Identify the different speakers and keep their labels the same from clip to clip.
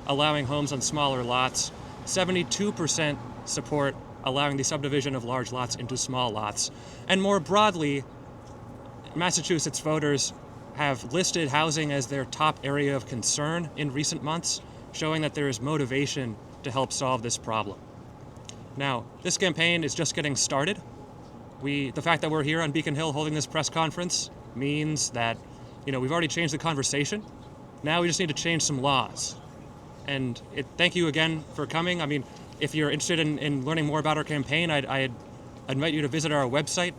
Speaker 1: allowing homes on smaller lots. 72% support allowing the subdivision of large lots into small lots. And more broadly, Massachusetts voters have listed housing as their top area of concern in recent months, showing that there is motivation to help solve this problem. Now, this campaign is just getting started. The fact that we're here on Beacon Hill holding this press conference means that, we've already changed the conversation. Now we just need to change some laws. And thank you again for coming. I mean, if you're interested in learning more about our campaign, I'd invite you to visit our website,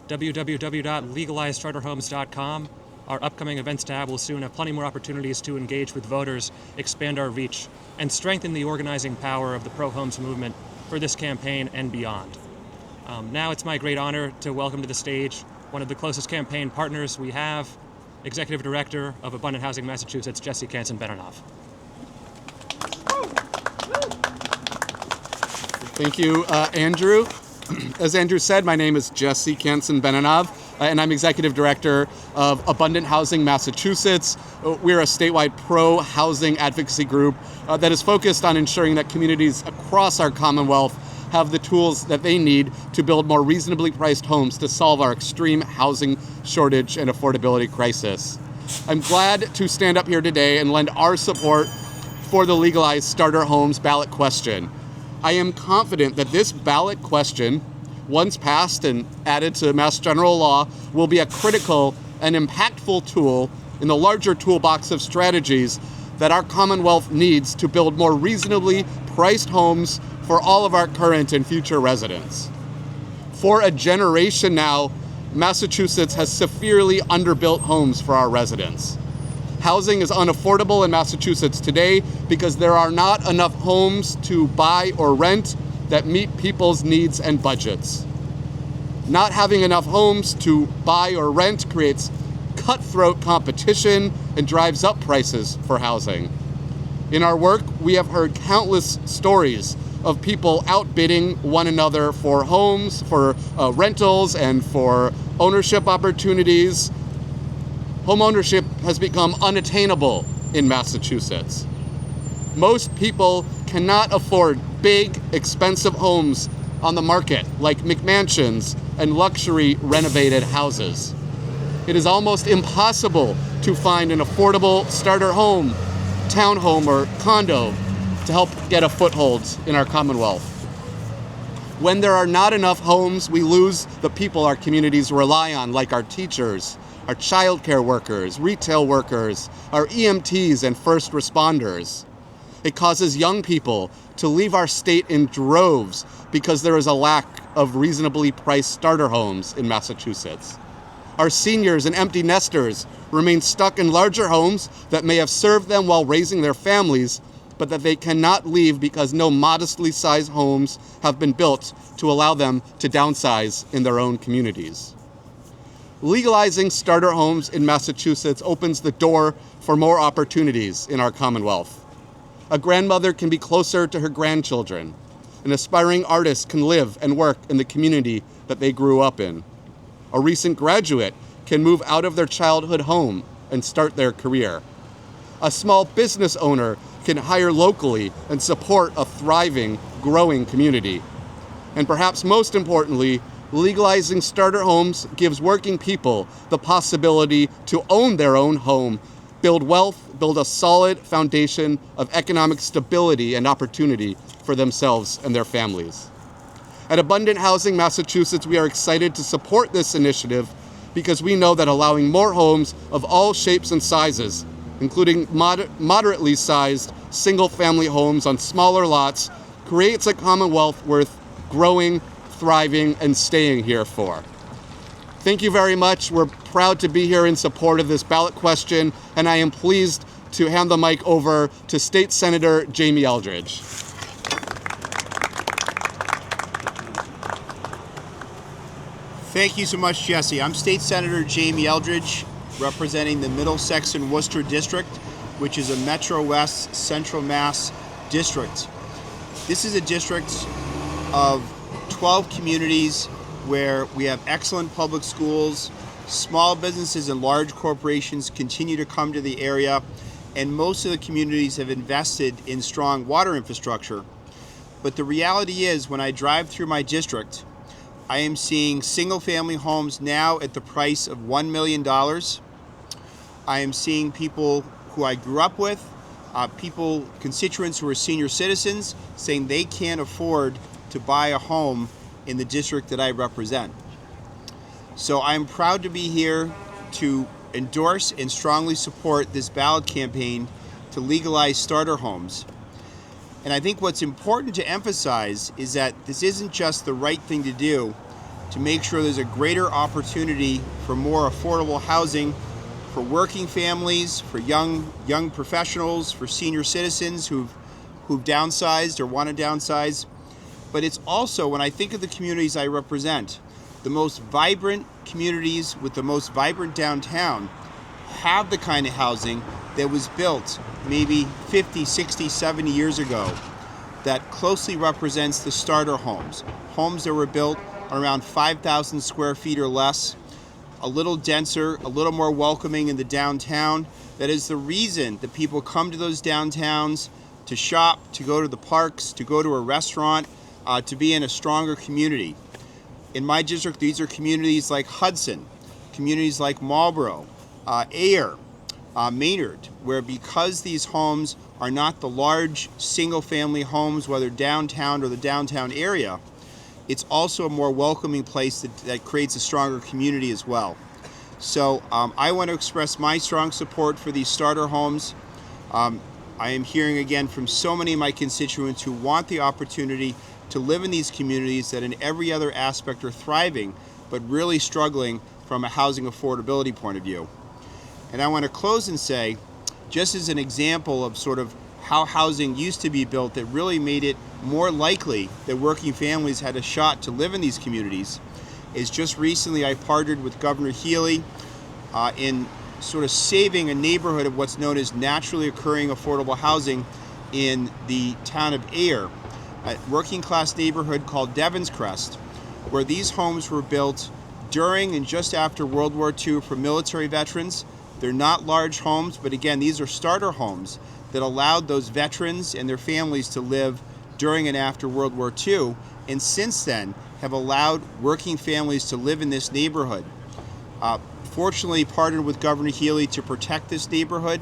Speaker 1: www.legalizecharterhomes.com. Our upcoming events tab will soon have plenty more opportunities to engage with voters, expand our reach, and strengthen the organizing power of the pro-homes movement for this campaign and beyond. Now it's my great honor to welcome to the stage one of the closest campaign partners we have, Executive Director of Abundant Housing Massachusetts, Jesse Kanson-Benanav.
Speaker 2: Thank you, Andrew. As Andrew said, my name is Jesse Kanson-Benanav, and I'm Executive Director of Abundant Housing Massachusetts. We're a statewide pro-housing advocacy group that is focused on ensuring that communities across our Commonwealth have the tools that they need to build more reasonably priced homes to solve our extreme housing shortage and affordability crisis. I'm glad to stand up here today and lend our support for the Legalize Starter Homes ballot question. I am confident that this ballot question, once passed and added to Mass General Law, will be a critical and impactful tool in the larger toolbox of strategies that our Commonwealth needs to build more reasonably priced homes for all of our current and future residents. For a generation now, Massachusetts has severely underbuilt homes for our residents. Housing is unaffordable in Massachusetts today because there are not enough homes to buy or rent that meet people's needs and budgets. Not having enough homes to buy or rent creates cutthroat competition and drives up prices for housing. In our work, we have heard countless stories of people outbidding one another for homes, for rentals, and for ownership opportunities. Home ownership has become unattainable in Massachusetts. Most people cannot afford big, expensive homes on the market, like McMansions and luxury renovated houses. It is almost impossible to find an affordable starter home, townhome, or condo to help get a foothold in our Commonwealth. When there are not enough homes, we lose the people our communities rely on, like our teachers, our childcare workers, retail workers, our EMTs, and first responders. It causes young people to leave our state in droves because there is a lack of reasonably priced starter homes in Massachusetts. Our seniors and empty nesters remain stuck in larger homes that may have served them while raising their families, but that they cannot leave because no modestly sized homes have been built to allow them to downsize in their own communities. Legalizing starter homes in Massachusetts opens the door for more opportunities in our Commonwealth. A grandmother can be closer to her grandchildren. An aspiring artist can live and work in the community that they grew up in. A recent graduate can move out of their childhood home and start their career. A small business owner can hire locally and support a thriving, growing community. And perhaps most importantly, legalizing starter homes gives working people the possibility to own their own home, build wealth, build a solid foundation of economic stability and opportunity for themselves and their families. At Abundant Housing Massachusetts, we are excited to support this initiative because we know that allowing more homes of all shapes and sizes, including moderately sized single-family homes on smaller lots, creates a Commonwealth worth growing, thriving, and staying here for. Thank you very much. We're proud to be here in support of this ballot question, and I am pleased to hand the mic over to State Senator Jamie Eldridge.
Speaker 3: Thank you so much, Jesse. I'm State Senator Jamie Eldridge, representing the Middlesex and Worcester District, which is a Metro West Central Mass district. This is a district of 12 communities where we have excellent public schools, small businesses and large corporations continue to come to the area, and most of the communities have invested in strong water infrastructure. But the reality is, when I drive through my district, I am seeing single-family homes now at the price of $1 million. I am seeing people who I grew up with, constituents who are senior citizens, saying they can't afford to buy a home in the district that I represent. So I'm proud to be here to endorse and strongly support this ballot campaign to legalize starter homes. And I think what's important to emphasize is that this isn't just the right thing to do to make sure there's a greater opportunity for more affordable housing for working families, for young professionals, for senior citizens who've downsized or want to downsize. But it's also, when I think of the communities I represent, the most vibrant communities with the most vibrant downtown have the kind of housing that was built maybe 50, 60, 70 years ago that closely represents the starter homes. Homes that were built around 5,000 square feet or less, a little denser, a little more welcoming in the downtown. That is the reason that people come to those downtowns to shop, to go to the parks, to go to a restaurant, to be in a stronger community. In my district, these are communities like Hudson, communities like Marlboro, Ayer, Maynard, where because these homes are not the large single-family homes, whether downtown or the downtown area, it's also a more welcoming place that creates a stronger community as well. So I want to express my strong support for these starter homes. I am hearing again from so many of my constituents who want the opportunity to live in these communities that in every other aspect are thriving, but really struggling from a housing affordability point of view. And I want to close and say, just as an example of sort of how housing used to be built that really made it more likely that working families had a shot to live in these communities, is just recently I partnered with Governor Healy in sort of saving a neighborhood of what's known as naturally occurring affordable housing in the town of Ayer, a working class neighborhood called Devon's Crest, where these homes were built during and just after World War II for military veterans. They're not large homes, but again, these are starter homes that allowed those veterans and their families to live during and after World War II, and since then have allowed working families to live in this neighborhood. Fortunately, partnered with Governor Healy to protect this neighborhood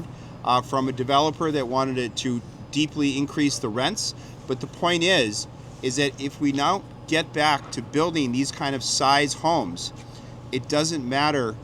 Speaker 3: from a developer that wanted it to deeply increase the rents. But the point is that if we now get back to building these kind of size homes, it doesn't matter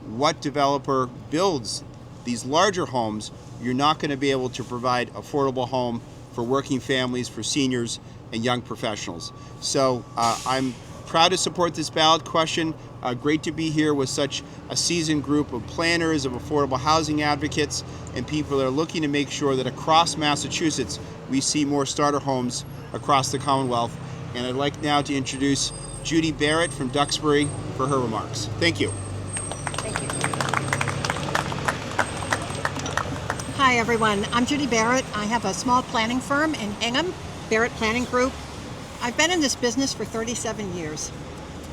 Speaker 3: what developer builds these larger homes, you're not going to be able to provide affordable home for working families, for seniors, and young professionals. So I'm proud to support this ballot question. Great to be here with such a seasoned group of planners, of affordable housing advocates, and people that are looking to make sure that across Massachusetts we see more starter homes across the Commonwealth. And I'd like now to introduce Judy Barrett from Duxbury for her remarks. Thank you.
Speaker 4: Thank you. Hi, everyone. I'm Judy Barrett. I have a small planning firm in Hingham, Barrett Planning Group. I've been in this business for 37 years.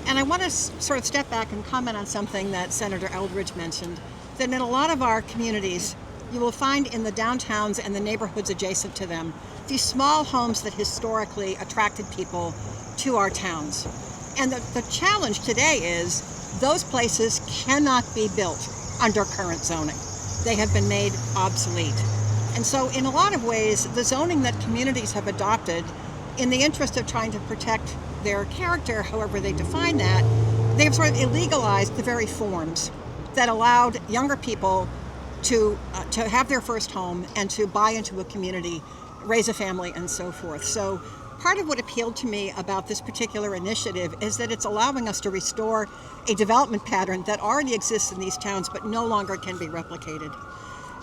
Speaker 4: And I want to sort of step back and comment on something that Senator Eldridge mentioned, that in a lot of our communities, you will find in the downtowns and the neighborhoods adjacent to them, these small homes that historically attracted people to our towns. And the challenge today is those places cannot be built under current zoning. They have been made obsolete. And so in a lot of ways, the zoning that communities have adopted in the interest of trying to protect their character, however they define that, they've sort of illegalized the very forms that allowed younger people to have their first home and to buy into a community, raise a family, and so forth. So part of what appealed to me about this particular initiative is that it's allowing us to restore a development pattern that already exists in these towns but no longer can be replicated.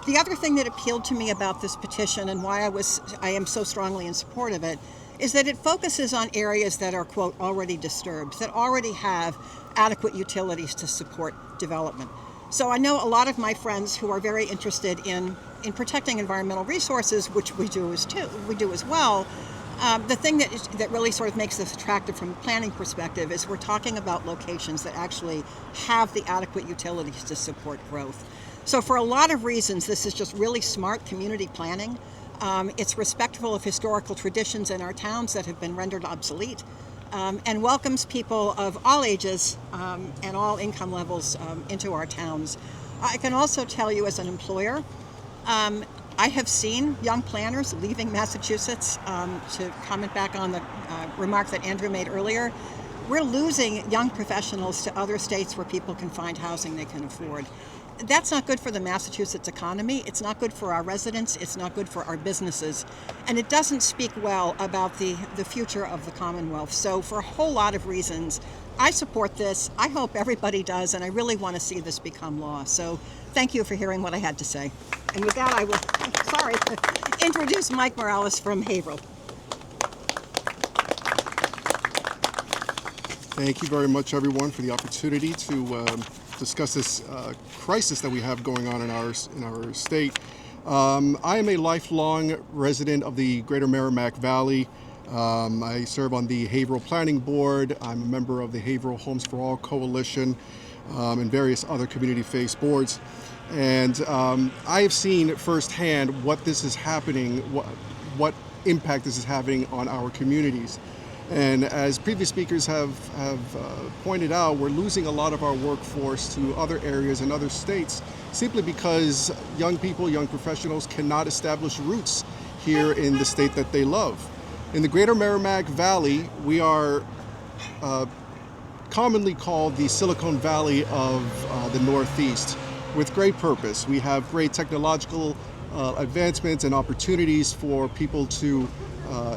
Speaker 4: The other thing that appealed to me about this petition and why I am so strongly in support of it is that it focuses on areas that are, quote, already disturbed, that already have adequate utilities to support development. So I know a lot of my friends who are very interested in protecting environmental resources, which we do as well. The thing that really sort of makes this attractive from a planning perspective is we're talking about locations that actually have the adequate utilities to support growth. So for a lot of reasons, this is just really smart community planning. It's respectful of historical traditions in our towns that have been rendered obsolete, and welcomes people of all ages and all income levels into our towns. I can also tell you as an employer, I have seen young planners leaving Massachusetts. To comment back on the remark that Andrew made earlier, we're losing young professionals to other states where people can find housing they can afford. That's not good for the Massachusetts economy. It's not good for our residents. It's not good for our businesses. And it doesn't speak well about the future of the Commonwealth. So for a whole lot of reasons, I support this. I hope everybody does, and I really want to see this become law. So thank you for hearing what I had to say. And with that, I will, introduce Mike Morales from Haverhill.
Speaker 5: Thank you very much, everyone, for the opportunity to discuss this crisis that we have going on in our state. I am a lifelong resident of the Greater Merrimack Valley. I serve on the Haverhill Planning Board. I'm a member of the Haverhill Homes for All Coalition and various other community-faced boards. And I have seen firsthand what this is happening, what impact this is having on our communities. And as previous speakers have pointed out, we're losing a lot of our workforce to other areas and other states simply because young people, young professionals cannot establish roots here in the state that they love. In the Greater Merrimack Valley, we are commonly called the Silicon Valley of the Northeast, with great purpose. We have great technological advancements and opportunities for people to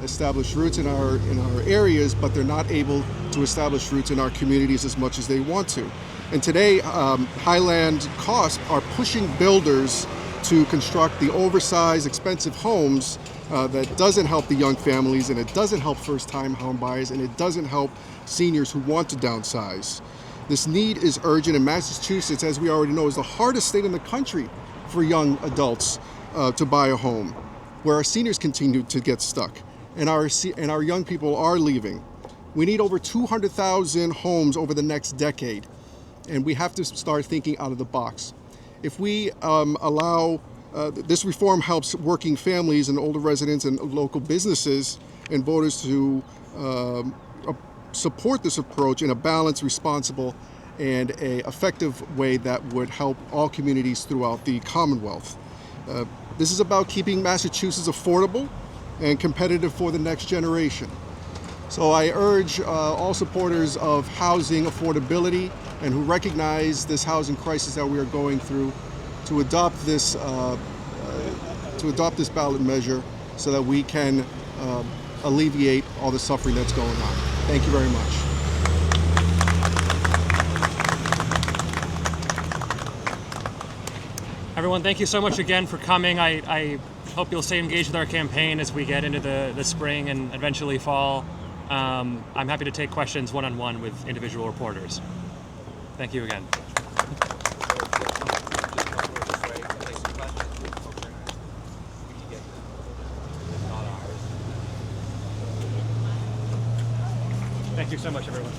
Speaker 5: establish roots in our areas, but they're not able to establish roots in our communities as much as they want to. And today, Highland costs are pushing builders to construct the oversized, expensive homes that doesn't help the young families, and it doesn't help first-time home buyers, and it doesn't help seniors who want to downsize. This need is urgent, and Massachusetts, as we already know, is the hardest state in the country for young adults to buy a home, where our seniors continue to get stuck, and our young people are leaving. We need over 200,000 homes over the next decade, and we have to start thinking out of the box. If we allow, this reform helps working families and older residents and local businesses and voters to support this approach in a balanced, responsible, and an effective way that would help all communities throughout the Commonwealth. This is about keeping Massachusetts affordable and competitive for the next generation. So I urge all supporters of housing affordability and who recognize this housing crisis that we are going through to adopt this ballot measure so that we can alleviate all the suffering that's going on. Thank you very much.
Speaker 1: Everyone, thank you so much again for coming. I hope you'll stay engaged with our campaign as we get into the spring and eventually fall. I'm happy to take questions one-on-one with individual reporters. Thank you again. Thank you so much, everyone.